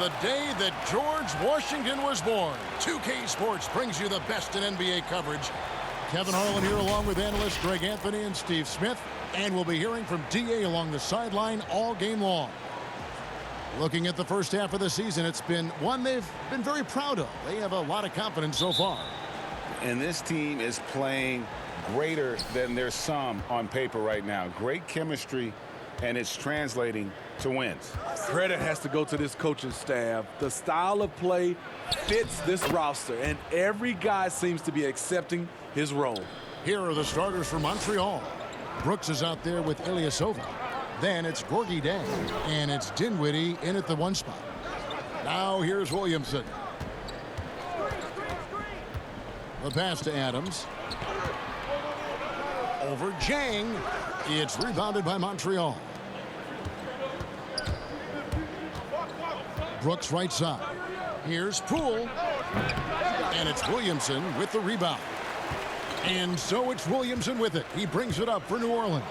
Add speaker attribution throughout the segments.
Speaker 1: the day that George Washington was born. 2K Sports brings you the best in NBA coverage. Kevin Harlan here along with analysts Greg Anthony and Steve Smith. And we'll be hearing from DA along the sideline all game long. Looking at the first half of the season, it's been one they've been very proud of. They have a lot of confidence so far.
Speaker 2: And this team is playing greater than their sum on paper right now. Great chemistry, and it's translating to wins.
Speaker 3: Credit has to go to this coaching staff. The style of play fits this roster, and every guy seems to be accepting his role.
Speaker 1: Here are the starters for Montreal. Brooks is out there with Ilyasova. Then it's Gorgui Dieng, and it's Dinwiddie in at the one spot. Now here's Williamson. The pass to Adams. Over Jang. It's rebounded by Montreal. Brooks right side. Here's Poole. And it's Williamson with the rebound. And so it's Williamson with it. He brings it up for New Orleans.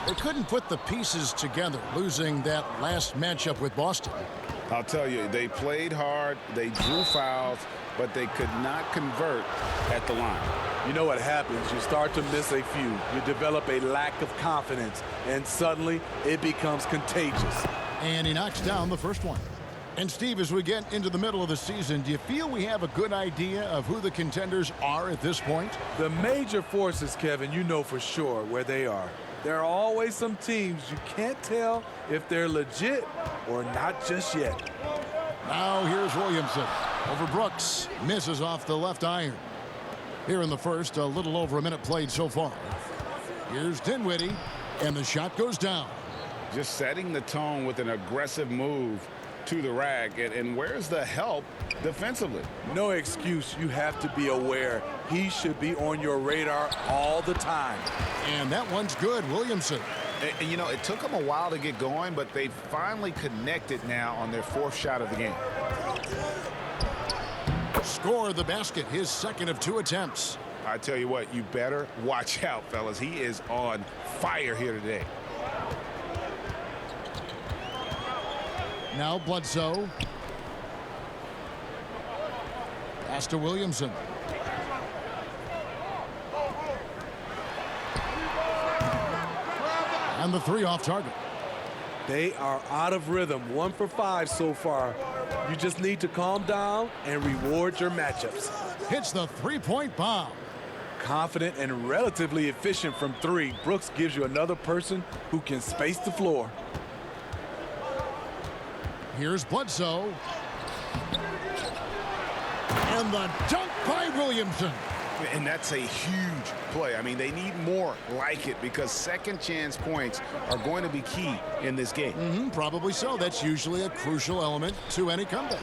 Speaker 1: They couldn't put the pieces together, losing that last matchup with Boston.
Speaker 2: I'll tell you, they played hard, they drew fouls, but they could not convert at the line.
Speaker 3: You know what happens? You start to miss a few. You develop a lack of confidence, and suddenly it becomes contagious.
Speaker 1: And he knocks down the first one. And Steve, as we get into the middle of the season, do you feel we have a good idea of who the contenders are at this point?
Speaker 3: The major forces, Kevin, you know for sure where they are. There are always some teams you can't tell if they're legit or not just yet.
Speaker 1: Now here's Williamson over Brooks. Misses off the left iron. Here in the first, a little over a minute played so far. Here's Dinwiddie, and the shot goes down.
Speaker 2: Just setting the tone with an aggressive move to the rack, and where's the help defensively?
Speaker 3: No excuse. You have to be aware. He should be on your radar all the time.
Speaker 1: And that one's good, Williamson.
Speaker 2: And you know, it took them a while to get going, but they finally connected now on their fourth shot of the game.
Speaker 1: Score the basket, his second of 2 attempts.
Speaker 2: I tell you what, you better watch out, fellas. He is on fire here today.
Speaker 1: Now Bledsoe. Pass to Williamson. And the 3 off target.
Speaker 3: They are out of rhythm. 1 for 5 so far. You just need to calm down and reward your matchups.
Speaker 1: Hits the 3-point bomb.
Speaker 3: Confident and relatively efficient from 3. Brooks gives you another person who can space the floor.
Speaker 1: Here's Bledsoe. And the dunk by Williamson.
Speaker 2: And that's a huge play. I mean, they need more like it because second chance points are going to be key in this game.
Speaker 1: Probably so. That's usually a crucial element to any comeback.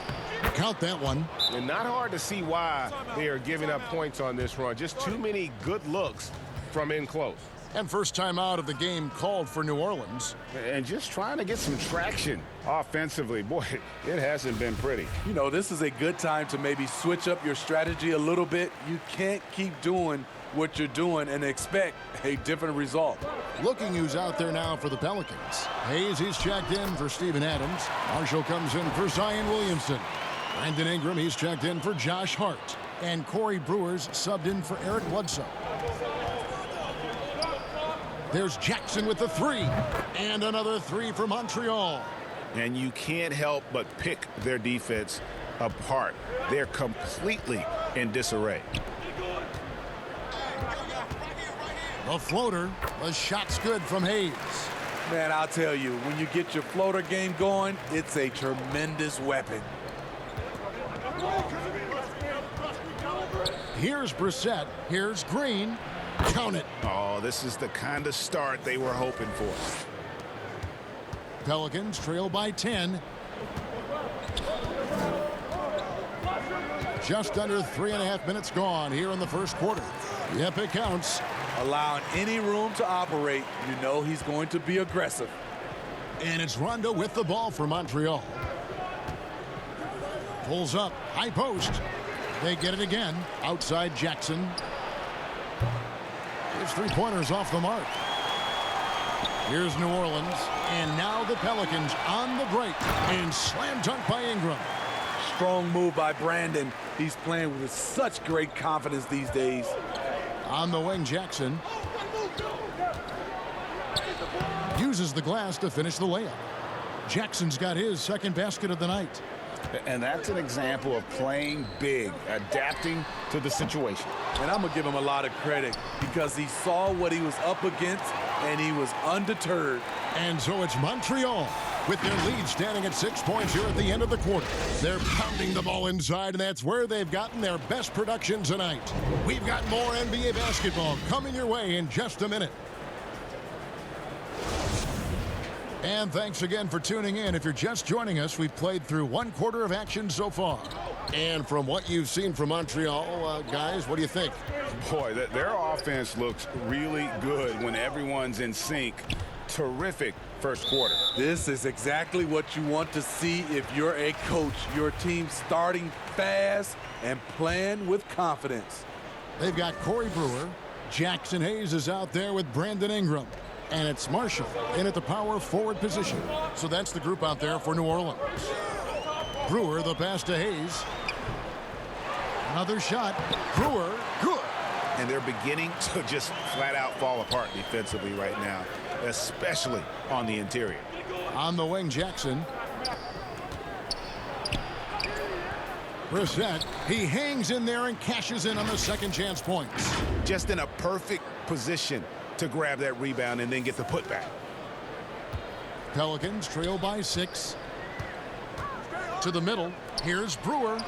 Speaker 1: Count that one.
Speaker 4: And not hard to see why they are giving up points on this run. Just too many good looks from in close.
Speaker 1: And first time out of the game called for New Orleans.
Speaker 2: And just trying to get some traction offensively. Boy, it hasn't been pretty.
Speaker 3: You know, this is a good time to maybe switch up your strategy a little bit. You can't keep doing what you're doing and expect a different result.
Speaker 1: Looking who's out there now for the Pelicans. Hayes, he's checked in for Steven Adams. Marshall comes in for Zion Williamson. Brandon Ingram, he's checked in for Josh Hart. And Corey Brewer's subbed in for Eric Bledsoe. There's Jackson with the 3. And another 3 for Montreal.
Speaker 2: And you can't help but pick their defense apart. They're completely in disarray.
Speaker 1: The floater. The shot's good from Hayes.
Speaker 3: Man, I'll tell you, when you get your floater game going, it's a tremendous weapon.
Speaker 1: Here's Brissett. Here's Green. Count it.
Speaker 2: Oh, this is the kind of start they were hoping for.
Speaker 1: Pelicans trail by 10. Just under 3.5 minutes gone here in the first quarter. Yep, it counts.
Speaker 3: Allowing any room to operate, you know he's going to be aggressive.
Speaker 1: And it's Rondo with the ball for Montreal. Pulls up, high post. They get it again. Outside Jackson. His 3-pointers off the mark. Here's New Orleans, and now the Pelicans on the break, and slam dunk by Ingram.
Speaker 3: Strong move by Brandon. He's playing with such great confidence these days.
Speaker 1: On the wing, Jackson uses the glass to finish the layup. Jackson's got his second basket of the night.
Speaker 2: And that's an example of playing big, adapting to the situation.
Speaker 3: And I'm going to give him a lot of credit because he saw what he was up against and he was undeterred.
Speaker 1: And so it's Montreal with their lead standing at 6 points here at the end of the quarter. They're pounding the ball inside, and that's where they've gotten their best production tonight. We've got more NBA basketball coming your way in just a minute. And thanks again for tuning in. If you're just joining us, we've played through 1 quarter of action so far. And from what you've seen from Montreal, guys, what do you think?
Speaker 2: Boy, their offense looks really good when everyone's in sync. Terrific first quarter.
Speaker 3: This is exactly what you want to see if you're a coach. Your team starting fast and playing with confidence.
Speaker 1: They've got Corey Brewer. Jackson Hayes is out there with Brandon Ingram. And it's Marshall in at the power forward position. So that's the group out there for New Orleans. Brewer, the pass to Hayes. Another shot. Brewer, good.
Speaker 2: And they're beginning to just flat out fall apart defensively right now, especially on the interior.
Speaker 1: On the wing, Jackson. Brissett, he hangs in there and cashes in on the second chance points.
Speaker 2: Just in a perfect position to grab that rebound and then get the putback.
Speaker 1: Pelicans trail by 6. To the middle. Here's Brewer.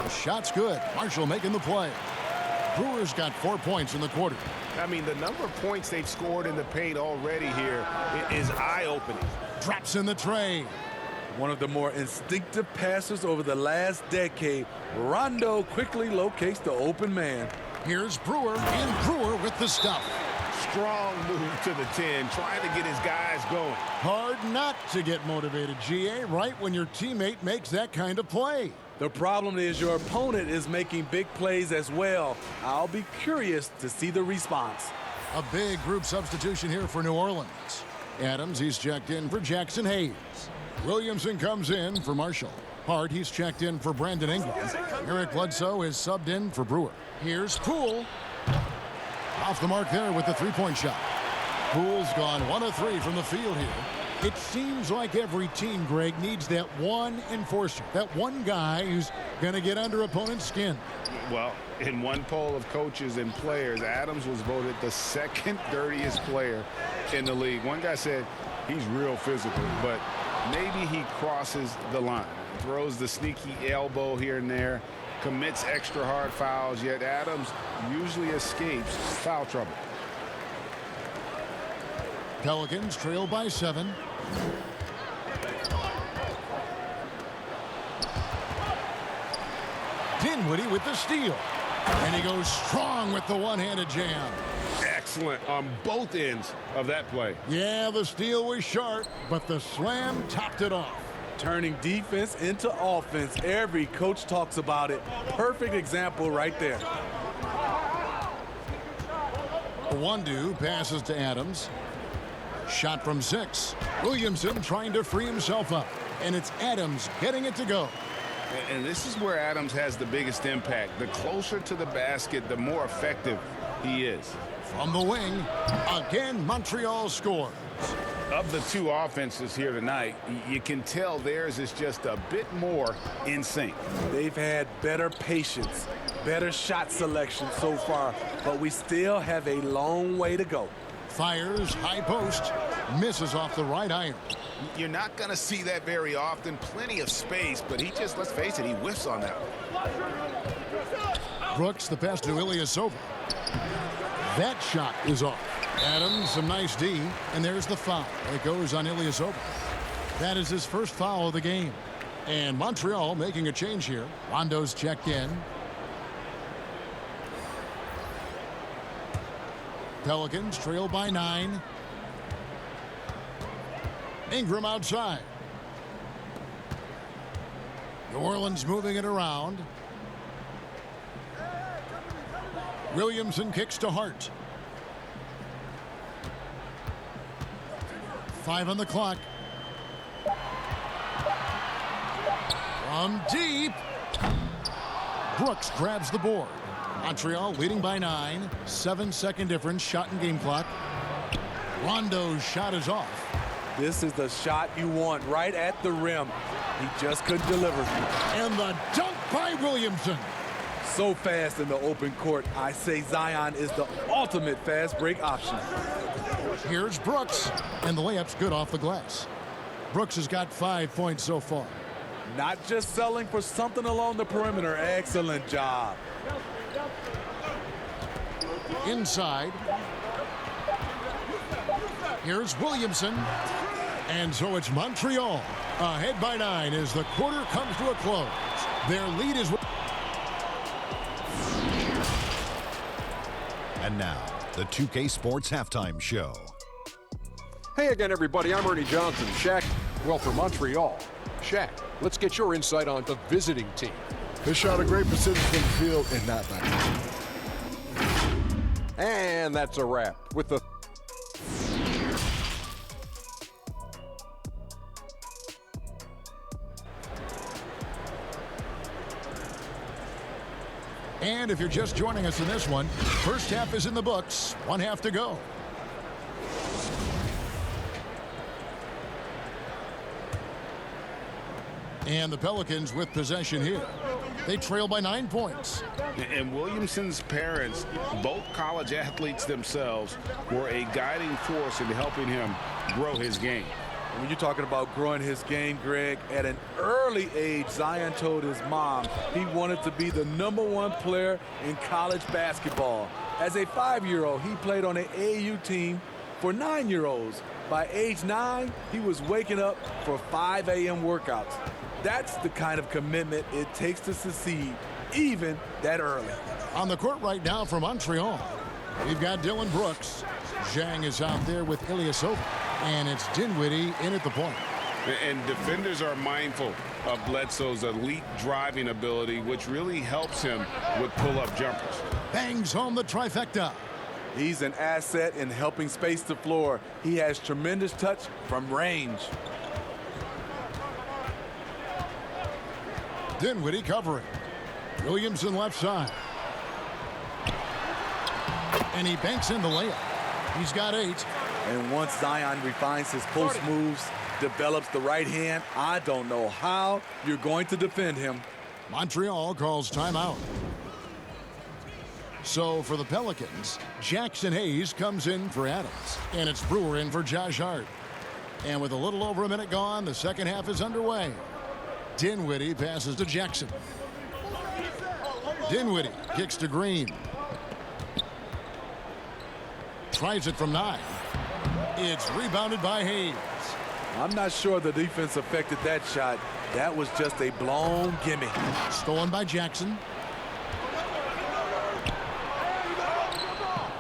Speaker 1: The shot's good. Marshall making the play. Brewer's got 4 points in the quarter.
Speaker 4: I mean, the number of points they've scored in the paint already here is eye-opening.
Speaker 1: Drops in the tray.
Speaker 3: One of the more instinctive passers over the last decade. Rondo quickly locates the open man.
Speaker 1: Here's Brewer, and Brewer with the stuff.
Speaker 4: Strong move to the 10, trying to get his guys going.
Speaker 1: Hard not to get motivated, GA, right when your teammate makes that kind of play.
Speaker 3: The problem is your opponent is making big plays as well. I'll be curious to see the response.
Speaker 1: A big group substitution here for New Orleans. Adams, he's checked in for Jackson Hayes. Williamson comes in for Marshall. Hart, he's checked in for Brandon Ingram. Eric Bledsoe is subbed in for Brewer. Here's Poole. Off the mark there with the three-point shot. Poole's gone 1 of 3 from the field here. It seems like every team, Greg, needs that one enforcer, that one guy who's going to get under opponent's skin.
Speaker 2: Well, in one poll of coaches and players, Adams was voted the second dirtiest player in the league. One guy said he's real physical, but maybe he crosses the line. Throws the sneaky elbow here and there, commits extra hard fouls, yet Adams usually escapes foul trouble.
Speaker 1: Pelicans trail by 7. Dinwiddie with the steal. And he goes strong with the one-handed jam.
Speaker 4: Excellent on both ends of that play.
Speaker 1: Yeah, the steal was sharp, but the slam topped it off.
Speaker 3: Turning defense into offense. Every coach talks about it. Perfect example right there.
Speaker 1: Wandu passes to Adams. Shot from 6. Williamson trying to free himself up. And it's Adams getting it to go.
Speaker 2: And this is where Adams has the biggest impact. The closer to the basket, the more effective he is.
Speaker 1: From the wing, again, Montreal scores.
Speaker 2: Of the two offenses here tonight, you can tell theirs is just a bit more in sync.
Speaker 3: They've had better patience, better shot selection so far, but we still have a long way to go.
Speaker 1: Fires, high post, misses off the right iron.
Speaker 2: You're not going to see that very often. Plenty of space, but he just, let's face it, he whiffs on that one.
Speaker 1: Brooks, the pass to Ilyasova. That shot is off. Adams, some nice D, and there's the foul. It goes on Ilyasova. That is his first foul of the game. And Montreal making a change here. Rondo's checked in. Pelicans trail by 9. Ingram outside. New Orleans moving it around. Williamson kicks to Hart. 5 on the clock. From deep. Brooks grabs the board. Montreal leading by 9. 7-second difference, shot and game clock. Rondo's shot is off.
Speaker 3: This is the shot you want right at the rim. He just couldn't deliver.
Speaker 1: And the dunk by Williamson.
Speaker 3: So fast in the open court. I say Zion is the ultimate fast break option.
Speaker 1: Here's Brooks, and the layup's good off the glass. Brooks has got 5 points so far.
Speaker 3: Not just selling for something along the perimeter. Excellent job.
Speaker 1: Inside. Here's Williamson. And so it's Montreal ahead by 9 as the quarter comes to a close. Their lead is...
Speaker 5: And now, the 2K Sports Halftime Show.
Speaker 6: Hey again, everybody. I'm Ernie Johnson. Shaq, well, for Montreal. Shaq, let's get your insight on the visiting team.
Speaker 7: They shot a great percentage from the field and not back.
Speaker 6: And that's a wrap with the...
Speaker 1: And if you're just joining us in this one, first half is in the books. 1 half to go. And the Pelicans with possession here. They trail by 9 points.
Speaker 2: And Williamson's parents, both college athletes themselves, were a guiding force in helping him grow his game.
Speaker 3: When you're talking about growing his game, Greg, at an early age, Zion told his mom he wanted to be the #1 player in college basketball. As a 5-year-old, he played on an AAU team for 9-year-olds. By age 9, he was waking up for 5 a.m. workouts. That's the kind of commitment it takes to succeed, even that early.
Speaker 1: On the court right now for Montreal, we've got Dylan Brooks. Zhang is out there with Ilyasova. And it's Dinwiddie in at the point.
Speaker 2: And defenders are mindful of Bledsoe's elite driving ability, which really helps him with pull-up jumpers.
Speaker 1: Bangs home the trifecta.
Speaker 3: He's an asset in helping space the floor. He has tremendous touch from range.
Speaker 1: Dinwiddie covering. Williamson left side. And he banks in the layup. He's got 8.
Speaker 3: And once Zion refines his post moves, develops the right hand, I don't know how you're going to defend him.
Speaker 1: Montreal calls timeout. So for the Pelicans, Jackson Hayes comes in for Adams. And it's Brewer in for Josh Hart. And with a little over a minute gone, the second half is underway. Dinwiddie passes to Jackson. Dinwiddie kicks to Green. Tries it from 9. It's rebounded by Hayes.
Speaker 3: I'm not sure the defense affected that shot. That was just a blown gimme.
Speaker 1: Stolen by Jackson.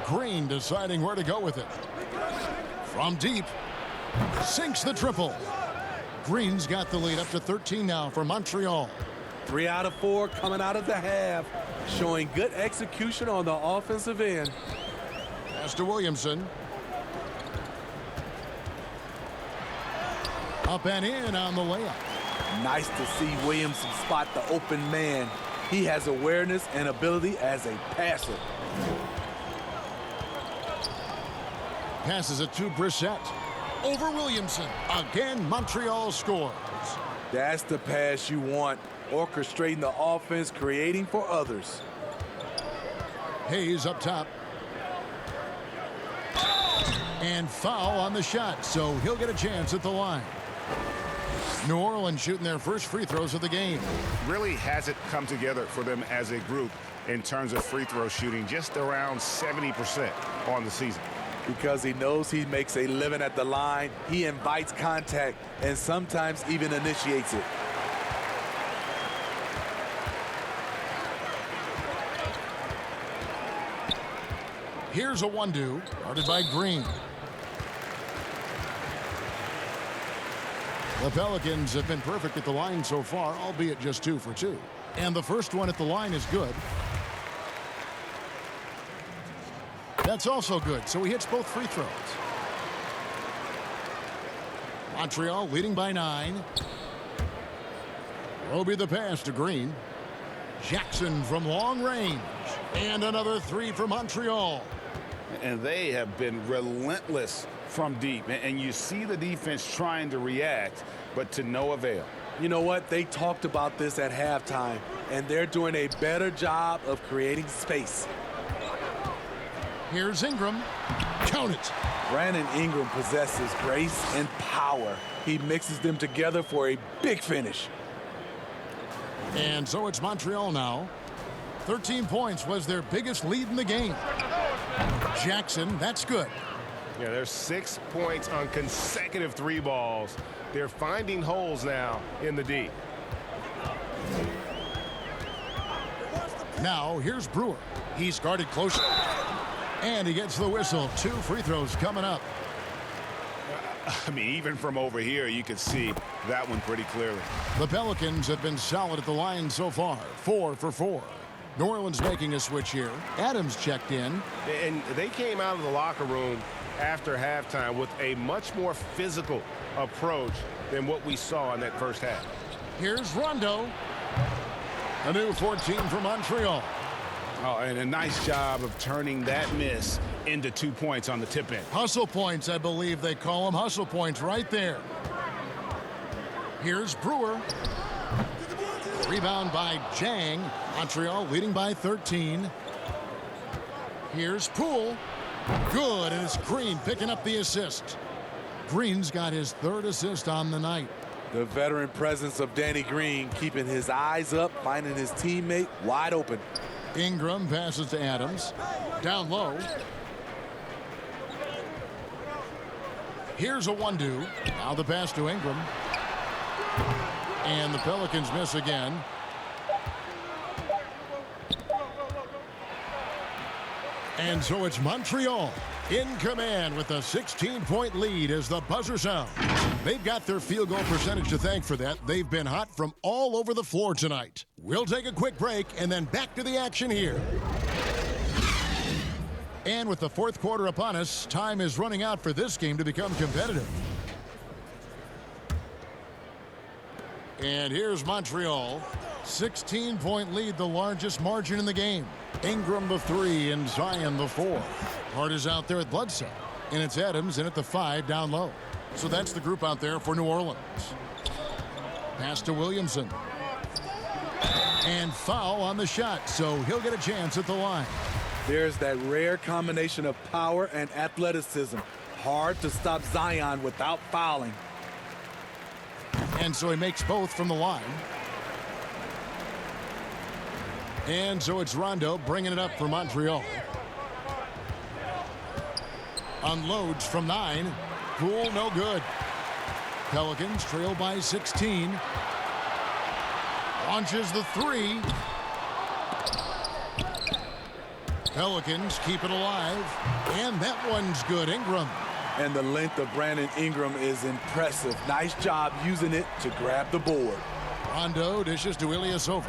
Speaker 1: Green deciding where to go with it. From deep. Sinks the triple. Green's got the lead up to 13 now for Montreal.
Speaker 3: 3 out of 4 coming out of the half. Showing good execution on the offensive end.
Speaker 1: Pass to Williamson. Up and in on the layup.
Speaker 3: Nice to see Williamson spot the open man. He has awareness and ability as a passer.
Speaker 1: Passes it to Brissett. Over Williamson. Again, Montreal scores.
Speaker 3: That's the pass you want. Orchestrating the offense, creating for others.
Speaker 1: Hayes up top. And foul on the shot, so he'll get a chance at the line. New Orleans shooting their first free throws of the game.
Speaker 2: Really hasn't come together for them as a group in terms of free throw shooting, just around 70% on the season.
Speaker 3: Because he knows he makes a living at the line, he invites contact and sometimes even initiates it.
Speaker 1: Here's a 1-2, guarded by Green. The Pelicans have been perfect at the line so far, albeit just 2 for 2. And the first one at the line is good. That's also good, so he hits both free throws. Montreal leading by 9. Roby the pass to Green. Jackson from long range. And another 3 for Montreal.
Speaker 2: And they have been relentless from deep. And you see the defense trying to react, but to no avail.
Speaker 3: You know what? They talked about this at halftime, and they're doing a better job of creating space.
Speaker 1: Here's Ingram. Count it.
Speaker 3: Brandon Ingram possesses grace and power. He mixes them together for a big finish.
Speaker 1: And so it's Montreal now. 13 points was their biggest lead in the game. Jackson, that's good.
Speaker 4: Yeah, there's 6 points on consecutive 3 balls. They're finding holes now in the D.
Speaker 1: Now here's Brewer. He's guarded closely. And he gets the whistle. 2 free throws coming up.
Speaker 2: I mean, even from over here, you could see that one pretty clearly.
Speaker 1: The Pelicans have been solid at the line so far. 4 for 4. New Orleans making a switch here. Adams checked in.
Speaker 4: And they came out of the locker room after halftime with a much more physical approach than what we saw in that first half.
Speaker 1: Here's Rondo. A new 14 for Montreal.
Speaker 2: Oh, and a nice job of turning that miss into 2 points on the tip end.
Speaker 1: Hustle points, I believe they call them. Hustle points right there. Here's Brewer. Rebound by Jang. Montreal leading by 13. Here's Poole. Good, and it's Green picking up the assist. Green's got his 3rd assist on the night.
Speaker 3: The veteran presence of Danny Green keeping his eyes up, finding his teammate wide open.
Speaker 1: Ingram passes to Adams. Down low. Here's a 1-2. Now the pass to Ingram. And the Pelicans miss again. And so it's Montreal in command with a 16-point lead as the buzzer sounds. They've got their field goal percentage to thank for that. They've been hot from all over the floor tonight. We'll take a quick break and then back to the action here. And with the 4th quarter upon us, time is running out for this game to become competitive. And here's Montreal. 16-point lead, the largest margin in the game. Ingram the 3 and Zion the 4. Hart is out there at Bledsoe. And it's Adams in at the 5 down low. So that's the group out there for New Orleans. Pass to Williamson. And foul on the shot, so he'll get a chance at the line.
Speaker 3: There's that rare combination of power and athleticism. Hard to stop Zion without fouling.
Speaker 1: And so he makes both from the line. And so it's Rondo bringing it up for Montreal. Unloads from 9. Poole no good. Pelicans trail by 16. Launches the 3. Pelicans keep it alive. And that one's good. Ingram.
Speaker 3: And the length of Brandon Ingram is impressive. Nice job using it to grab the board.
Speaker 1: Rondo dishes to Ilyasova.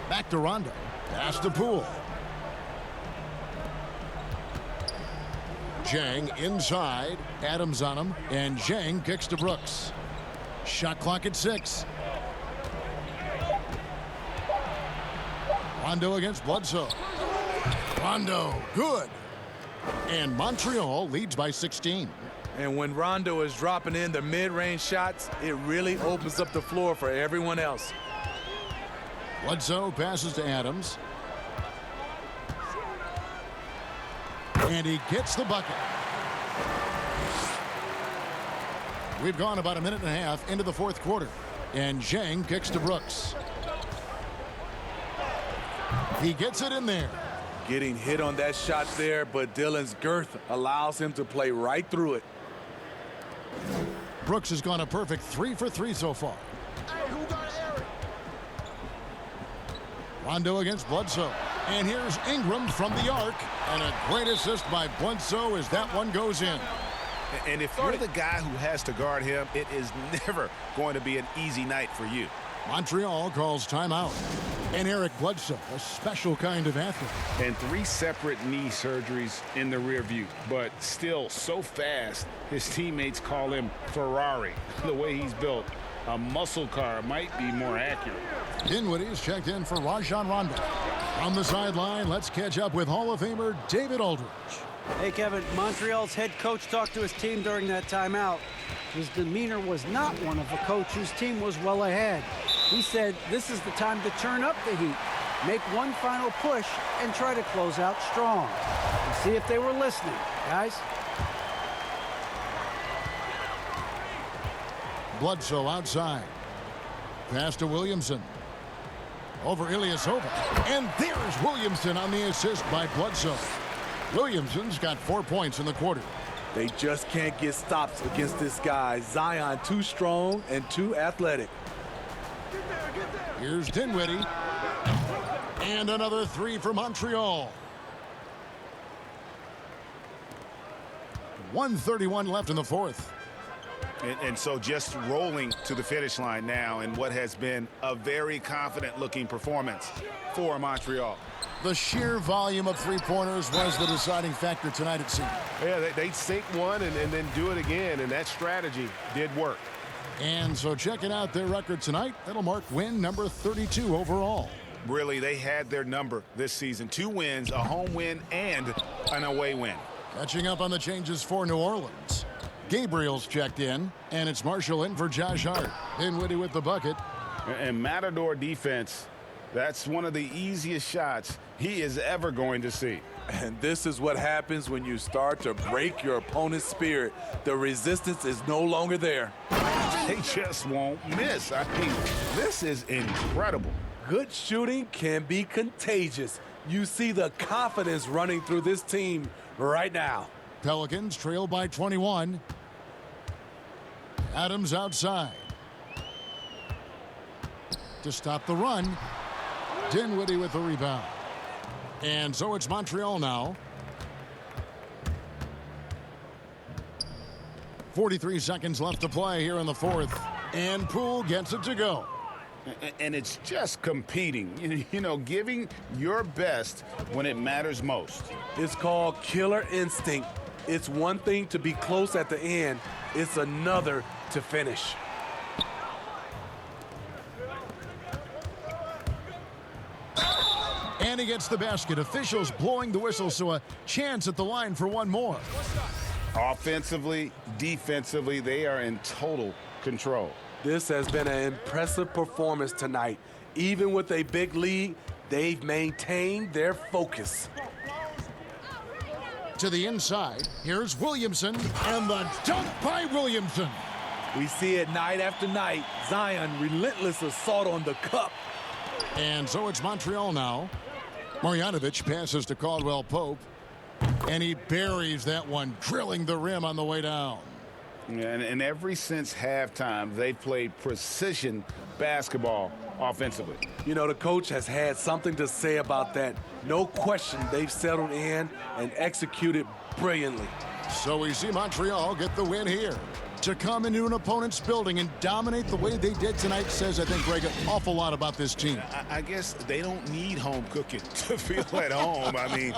Speaker 1: Back to Rondo. Pass to Poole. Jang inside. Adams on him. And Jang kicks to Brooks. Shot clock at 6. Rondo against Bledsoe. Rondo, good. And Montreal leads by 16.
Speaker 3: And when Rondo is dropping in the mid-range shots, it really opens up the floor for everyone else.
Speaker 1: Bledsoe passes to Adams. And he gets the bucket. We've gone about a minute and a half into the 4th quarter. And Zhang kicks to Brooks. He gets it in there.
Speaker 3: Getting hit on that shot there, but Dillon's girth allows him to play right through it.
Speaker 1: Brooks has gone a perfect 3 for 3 so far. Rondo against Bledsoe. And here's Ingram from the arc. And a great assist by Bledsoe as that one goes in.
Speaker 2: And if you're the guy who has to guard him, it is never going to be an easy night for you.
Speaker 1: Montreal calls timeout. And Eric Bledsoe, a special kind of athlete.
Speaker 2: And 3 separate knee surgeries in the rear view, but still so fast, his teammates call him Ferrari. The way he's built, a muscle car might be more accurate.
Speaker 1: Dinwiddie's checked in for Rajon Rondo. On the sideline, let's catch up with Hall of Famer David Aldridge.
Speaker 8: Hey, Kevin, Montreal's head coach talked to his team during that timeout. His demeanor was not one of a coach whose team was well ahead. He said this is the time to turn up the heat, make one final push, and try to close out strong. And see if they were listening, guys.
Speaker 1: Bledsoe outside. Pass to Williamson. Over Ilyasova. And there's Williamson on the assist by Bledsoe. Williamson's got 4 points in the quarter.
Speaker 3: They just can't get stops against this guy. Zion too strong and too athletic.
Speaker 1: Here's Dinwiddie. And another 3 for Montreal. 1:31 left in the fourth.
Speaker 2: And so just rolling to the finish line now in what has been a very confident-looking performance for Montreal.
Speaker 1: The sheer volume of three-pointers was the deciding factor tonight, it seemed.
Speaker 4: Yeah, they sink one and then do it again, and that strategy did work.
Speaker 1: And so checking out their record tonight, that'll mark win number 32 overall.
Speaker 2: Really, they had their number this season. 2 wins, a home win, and an away win.
Speaker 1: Catching up on the changes for New Orleans. Gabriel's checked in, and it's Marshall in for Josh Hart. Dinwiddie with the bucket.
Speaker 2: And Matador defense, that's one of the easiest shots he is ever going to see.
Speaker 3: And this is what happens when you start to break your opponent's spirit. The resistance is no longer there.
Speaker 2: They just won't miss. I mean, this is incredible.
Speaker 3: Good shooting can be contagious. You see the confidence running through this team right now.
Speaker 1: Pelicans trail by 21. Adams outside. To stop the run, Dinwiddie with the rebound. And so it's Montreal now. 43 seconds left to play here in the fourth. And Poole gets it to go.
Speaker 2: And it's just competing, you know, giving your best when it matters most.
Speaker 3: It's called killer instinct. It's one thing to be close at the end. It's another to finish.
Speaker 1: And he gets the basket. Officials blowing the whistle, so a chance at the line for one more.
Speaker 2: Offensively, defensively, they are in total control.
Speaker 3: This has been an impressive performance tonight. Even with a big lead, they've maintained their focus.
Speaker 1: To the inside, here's Williamson, and the dunk by Williamson.
Speaker 3: We see it night after night. Zion, relentless assault on the cup.
Speaker 1: And so it's Montreal now. Marjanovic passes to Caldwell Pope, and he buries that one, drilling the rim on the way down.
Speaker 2: And ever since halftime, they've played precision basketball offensively.
Speaker 3: You know, the coach has had something to say about that. No question, they've settled in and executed brilliantly.
Speaker 1: So we see Montreal get the win here. To come into an opponent's building and dominate the way they did tonight says, I think, Greg, an awful lot about this team.
Speaker 2: I guess they don't need home cooking to feel at home. I mean,